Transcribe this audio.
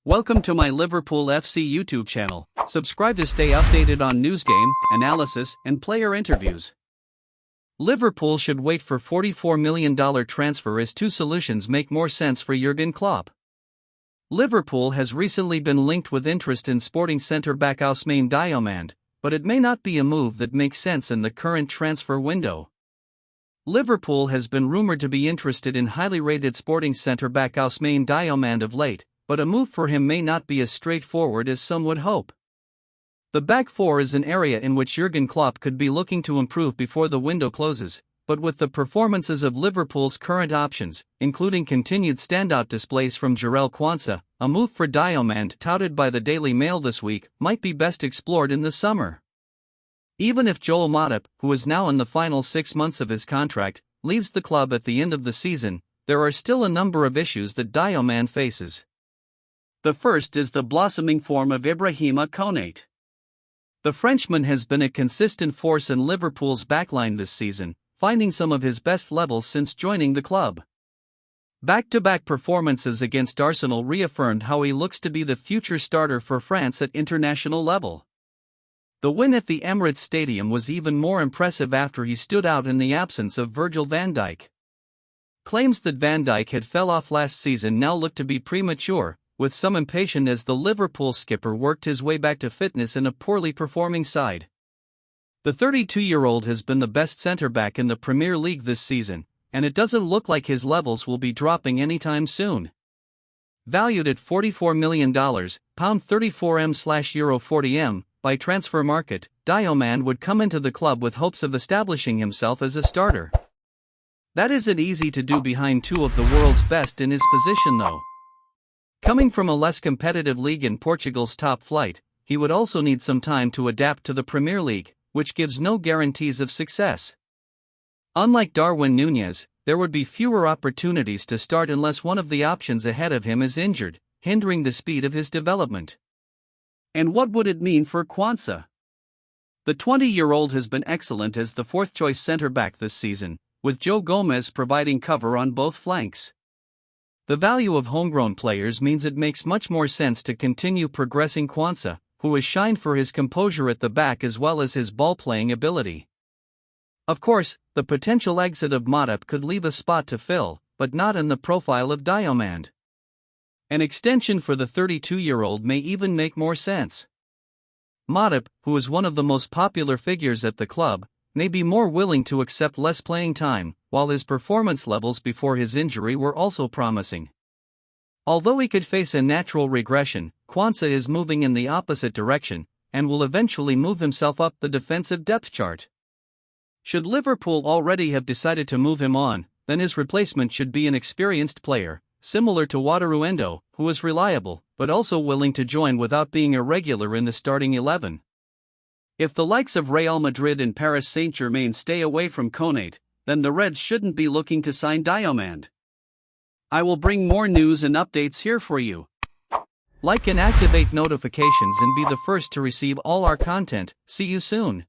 Welcome to my Liverpool FC YouTube channel. Subscribe to stay updated on news, game analysis, and player interviews. Liverpool should wait for $44 million transfer as two solutions make more sense for Jürgen Klopp. Liverpool has recently been linked with interest in Sporting centre-back Ousmane Diomande, but it may not be a move that makes sense in the current transfer window. Liverpool has been rumoured to be interested in highly rated Sporting centre-back Ousmane Diomande of late, but a move for him may not be as straightforward as some would hope. The back four is an area in which Jürgen Klopp could be looking to improve before the window closes, but with the performances of Liverpool's current options, including continued standout displays from Jarell Quansah, a move for Diomande touted by the Daily Mail this week might be best explored in the summer. Even if Joel Matip, who is now in the final 6 months of his contract, leaves the club at the end of the season, there are still a number of issues that Diomande faces. The first is the blossoming form of Ibrahima Konate. The Frenchman has been a consistent force in Liverpool's backline this season, finding some of his best levels since joining the club. Back-to-back performances against Arsenal reaffirmed how he looks to be the future starter for France at international level. The win at the Emirates Stadium was even more impressive after he stood out in the absence of Virgil van Dijk. Claims that Van Dijk had fell off last season now look to be premature, with some impatient as the Liverpool skipper worked his way back to fitness in a poorly performing side. The 32-year-old has been the best centre-back in the Premier League this season, and it doesn't look like his levels will be dropping anytime soon. Valued at $44 million, £34m/€40m, by Transfer Market, Diomande would come into the club with hopes of establishing himself as a starter. That isn't easy to do behind two of the world's best in his position though. Coming from a less competitive league in Portugal's top flight, he would also need some time to adapt to the Premier League, which gives no guarantees of success. Unlike Darwin Nunez, there would be fewer opportunities to start unless one of the options ahead of him is injured, hindering the speed of his development. And what would it mean for Quansah? The 20-year-old has been excellent as the fourth-choice centre-back this season, with Joe Gomez providing cover on both flanks. The value of homegrown players means it makes much more sense to continue progressing Quansah, who has shined for his composure at the back as well as his ball-playing ability. Of course, the potential exit of Matip could leave a spot to fill, but not in the profile of Diomande. An extension for the 32-year-old may even make more sense. Matip, who is one of the most popular figures at the club, may be more willing to accept less playing time, while his performance levels before his injury were also promising. Although he could face a natural regression, Quansah is moving in the opposite direction, and will eventually move himself up the defensive depth chart. Should Liverpool already have decided to move him on, then his replacement should be an experienced player, similar to Wataru Endo, who is reliable, but also willing to join without being a regular in the starting 11. If the likes of Real Madrid and Paris Saint-Germain stay away from Konate, then the Reds shouldn't be looking to sign Diomande. I will bring more news and updates here for you. Like and activate notifications and be the first to receive all our content. See you soon.